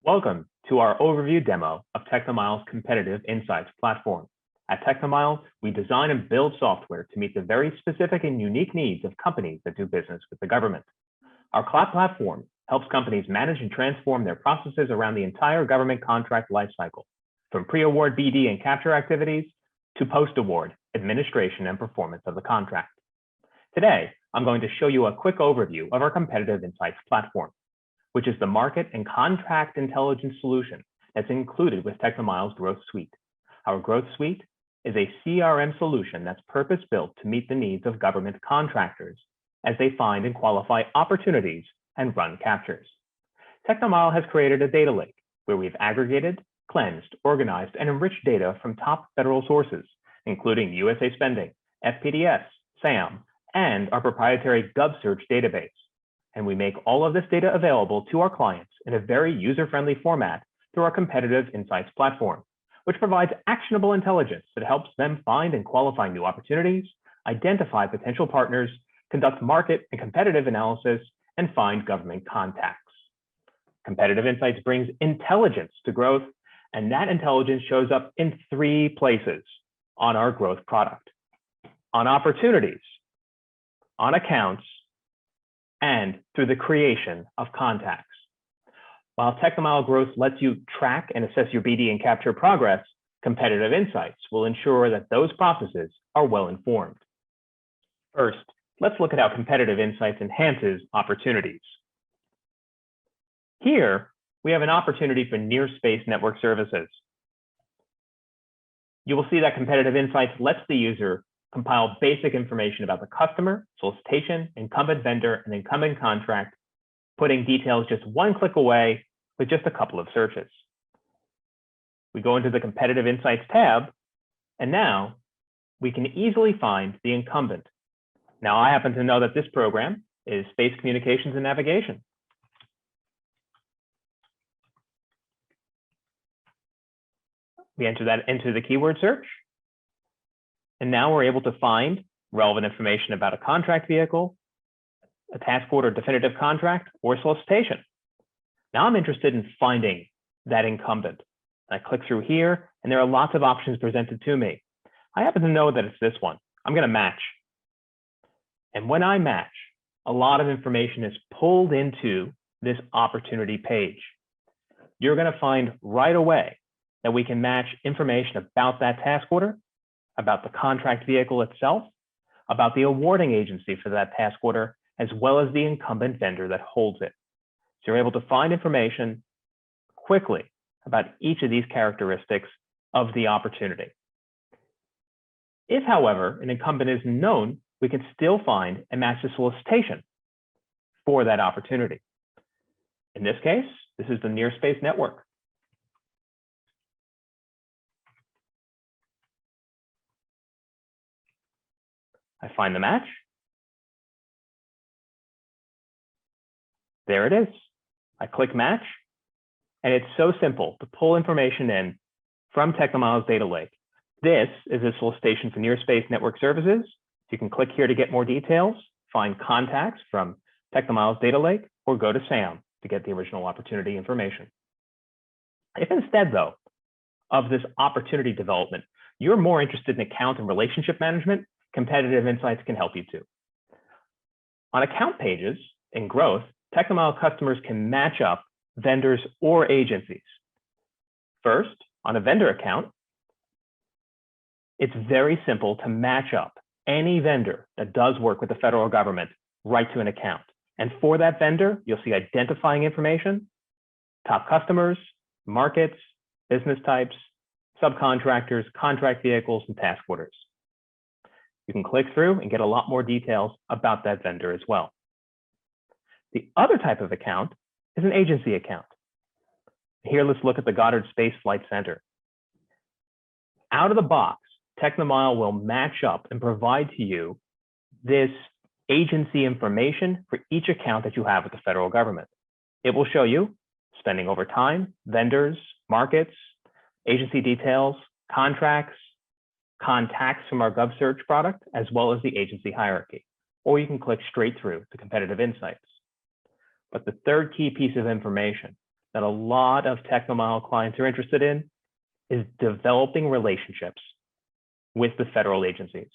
Welcome to our overview demo of TechnoMile's Competitive Insights platform. At TechnoMile, we design and build software to meet the very specific and unique needs of companies that do business with the government. Our cloud platform helps companies manage and transform their processes around the entire government contract lifecycle, from pre-award BD and capture activities to post-award administration and performance of the contract. Today, I'm going to show you a quick overview of our Competitive Insights platform, which is the market and contract intelligence solution that's included with TechnoMile's Growth Suite. Our Growth Suite is a CRM solution that's purpose-built to meet the needs of government contractors as they find and qualify opportunities and run captures. TechnoMile has created a data lake where we've aggregated, cleansed, organized, and enriched data from top federal sources, including USA Spending, FPDS, SAM, and our proprietary GovSearch database. And we make all of this data available to our clients in a very user-friendly format through our Competitive Insights platform, which provides actionable intelligence that helps them find and qualify new opportunities, identify potential partners, conduct market and competitive analysis, and find government contacts. Competitive Insights brings intelligence to growth, and that intelligence shows up in three places on our growth product: on opportunities, on accounts, and through the creation of contacts. While TechnoMile Growth lets you track and assess your BD and capture progress, Competitive Insights will ensure that those processes are well informed. First, let's look at how Competitive Insights enhances opportunities. Here, we have an opportunity for near space network services. You will see that Competitive Insights lets the user compile basic information about the customer, solicitation, incumbent vendor, and incumbent contract, putting details just one click away with just a couple of searches. We go into the Competitive Insights tab, and now we can easily find the incumbent. Now, I happen to know that this program is Space Communications and Navigation. We enter that into the keyword search. And now we're able to find relevant information about a contract vehicle, a task order definitive contract, or solicitation. Now I'm interested in finding that incumbent. I click through here, and there are lots of options presented to me. I happen to know that it's this one. I'm going to match. And when I match, a lot of information is pulled into this opportunity page. You're going to find right away that we can match information about that task order, about the contract vehicle itself, about the awarding agency for that task order, as well as the incumbent vendor that holds it. So you're able to find information quickly about each of these characteristics of the opportunity. If, however, an incumbent isn't known, we can still find and match the solicitation for that opportunity. In this case, this is the near space network. I find the match. There it is. I click match, and it's so simple to pull information in from TechnoMile's data lake. This is a solicitation for near space network services. You can click here to get more details, find contacts from TechnoMile's data lake, or go to SAM to get the original opportunity information. If instead, though, of this opportunity development, you're more interested in account and relationship management, Competitive Insights can help you too. On account pages in Growth, TechnoMile customers can match up vendors or agencies. First, on a vendor account, it's very simple to match up any vendor that does work with the federal government right to an account. And for that vendor, you'll see identifying information, top customers, markets, business types, subcontractors, contract vehicles, and task orders. You can click through and get a lot more details about that vendor as well. The other type of account is an agency account. Here, let's look at the Goddard Space Flight Center. Out of the box, TechnoMile will match up and provide to you this agency information for each account that you have with the federal government. It will show you spending over time, vendors, markets, agency details, contracts, contacts from our GovSearch product, as well as the agency hierarchy. Or you can click straight through to Competitive Insights. But the third key piece of information that a lot of TechnoMile clients are interested in is developing relationships with the federal agencies.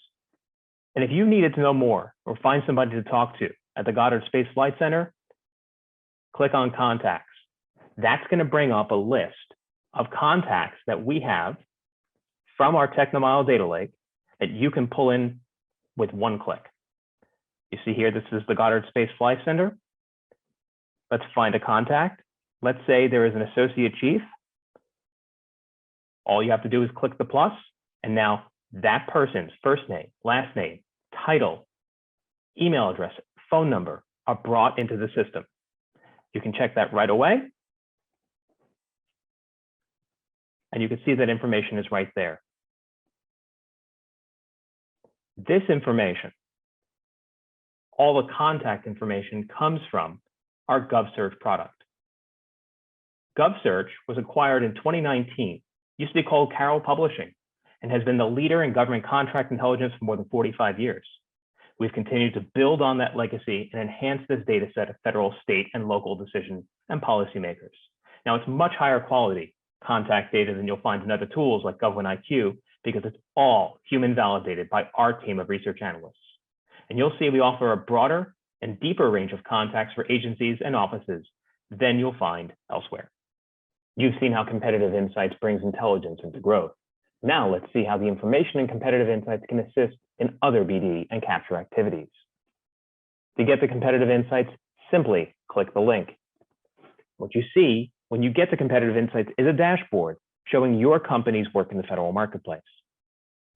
And if you needed to know more or find somebody to talk to at the Goddard Space Flight Center, click on Contacts. That's going to bring up a list of contacts that we have from our TechnoMile data lake that you can pull in with one click. You see here, this is the Goddard Space Flight Center. Let's find a contact. Let's say there is an associate chief. All you have to do is click the plus, and now that person's first name, last name, title, email address, phone number are brought into the system. You can check that right away. And you can see that information is right there. This information, all the contact information, comes from our GovSearch product. GovSearch was acquired in 2019, used to be called Carroll Publishing, and has been the leader in government contract intelligence for more than 45 years. We've continued to build on that legacy and enhance this data set of federal, state, and local decision and policymakers. Now, it's much higher quality contact data than you'll find in other tools like GovCon because it's all human validated by our team of research analysts. And you'll see we offer a broader and deeper range of contacts for agencies and offices than you'll find elsewhere. You've seen how Competitive Insights brings intelligence into growth. Now let's see how the information in Competitive Insights can assist in other BD and capture activities. To get the Competitive Insights, simply click the link. What you see when you get to Competitive Insights is a dashboard showing your company's work in the federal marketplace.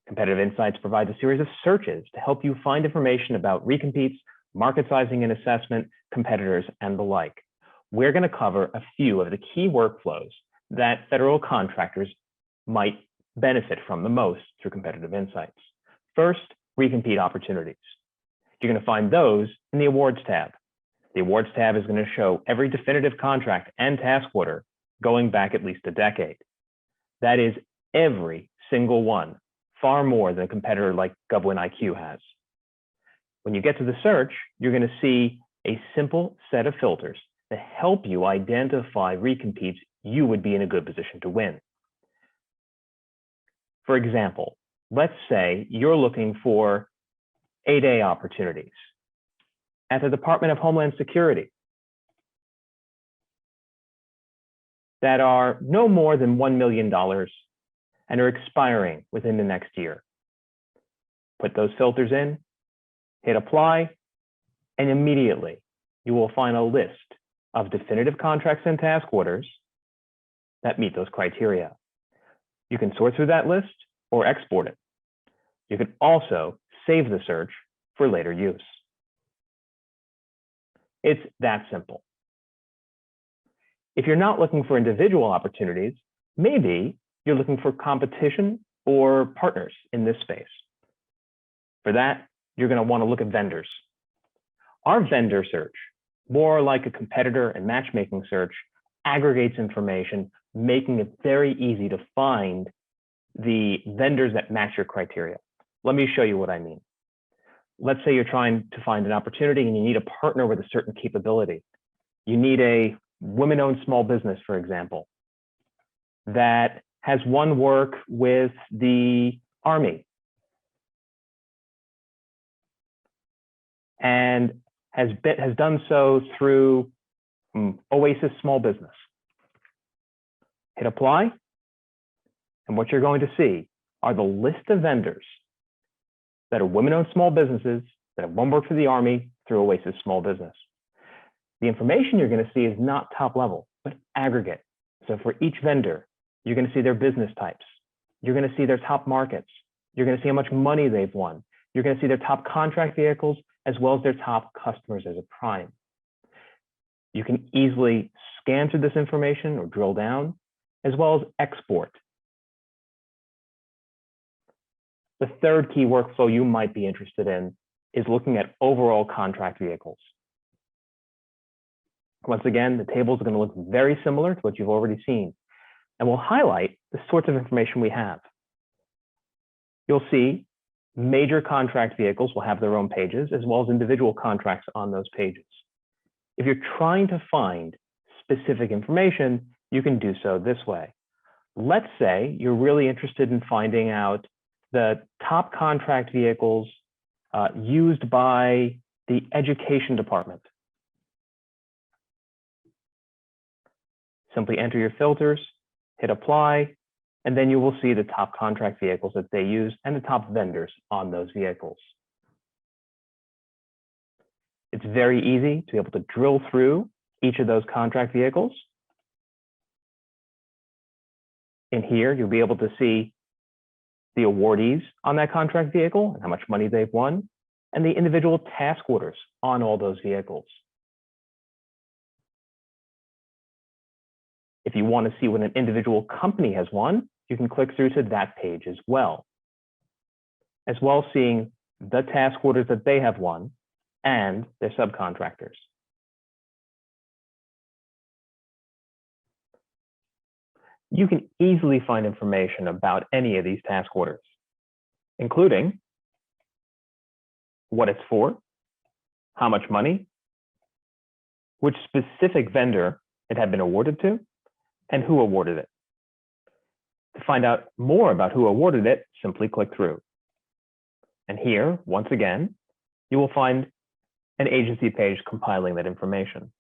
Competitive Insights provides a series of searches to help you find information about recompetes, market sizing and assessment, competitors, and the like. We're going to cover a few of the key workflows that federal contractors might benefit from the most through Competitive Insights. First, recompete opportunities. You're going to find those in the Awards tab. The Awards tab is going to show every definitive contract and task order going back at least a decade. That is every single one, far more than a competitor like GovWin has. When you get to the search, you're going to see a simple set of filters that help you identify recompetes you would be in a good position to win. For example, let's say you're looking for 8A opportunities at the Department of Homeland Security that are no more than $1 million and are expiring within the next year. Put those filters in, hit apply, and immediately you will find a list of definitive contracts and task orders that meet those criteria. You can sort through that list or export it. You can also save the search for later use. It's that simple. If you're not looking for individual opportunities, maybe you're looking for competition or partners in this space. For that, you're going to want to look at vendors. Our vendor search, more like a competitor and matchmaking search, aggregates information, making it very easy to find the vendors that match your criteria. Let me show you what I mean. Let's say you're trying to find an opportunity and you need a partner with a certain capability. You need a women-owned small business, for example, that has won work with the Army and has done so through Oasis Small Business. Hit apply, and what you're going to see are the list of vendors that are women-owned small businesses that have won work for the Army through Oasis Small Business. The information you're going to see is not top level, but aggregate. So for each vendor, you're going to see their business types. You're going to see their top markets. You're going to see how much money they've won. You're going to see their top contract vehicles, as well as their top customers as a prime. You can easily scan through this information or drill down, as well as export. The third key workflow you might be interested in is looking at overall contract vehicles. Once again, the tables are going to look very similar to what you've already seen, and we'll highlight the sorts of information we have. You'll see major contract vehicles will have their own pages, as well as individual contracts on those pages. If you're trying to find specific information, you can do so this way. Let's say you're really interested in finding out the top contract vehicles used by the education department. Simply enter your filters, hit apply, and then you will see the top contract vehicles that they use and the top vendors on those vehicles. It's very easy to be able to drill through each of those contract vehicles. In here, you'll be able to see the awardees on that contract vehicle and how much money they've won, and the individual task orders on all those vehicles. If you want to see what an individual company has won, you can click through to that page as well as seeing the task orders that they have won and their subcontractors. You can easily find information about any of these task orders, including what it's for, how much money, which specific vendor it had been awarded to, and who awarded it. To find out more about who awarded it, simply click through. And here, once again, you will find an agency page compiling that information.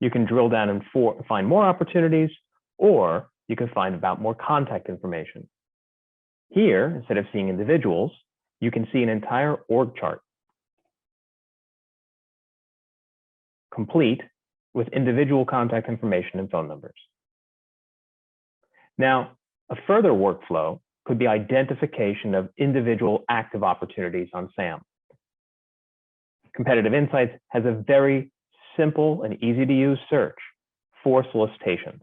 You can drill down and find more opportunities, or you can find about more contact information. Here, instead of seeing individuals, you can see an entire org chart, complete with individual contact information and phone numbers. Now, a further workflow could be identification of individual active opportunities on SAM. Competitive Insights has a very simple and easy to use search for solicitations.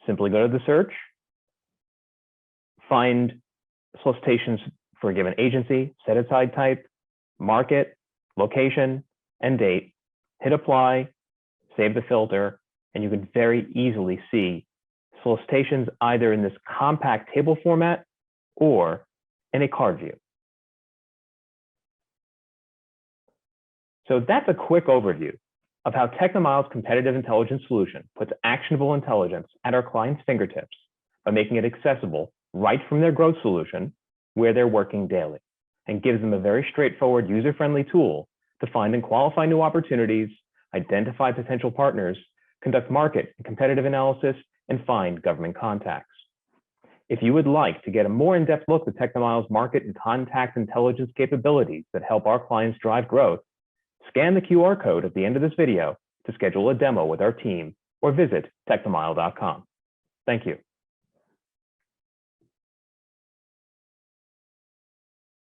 Simply go to the search, find solicitations for a given agency, set aside type, market, location, and date, hit apply, save the filter, and you can very easily see solicitations either in this compact table format or in a card view. So that's a quick overview of how TechnoMile's competitive intelligence solution puts actionable intelligence at our clients' fingertips by making it accessible right from their growth solution where they're working daily, and gives them a very straightforward, user-friendly tool to find and qualify new opportunities, identify potential partners, conduct market and competitive analysis, and find government contacts. If you would like to get a more in-depth look at TechnoMile's market and contact intelligence capabilities that help our clients drive growth, scan the QR code at the end of this video to schedule a demo with our team or visit technomile.com. Thank you.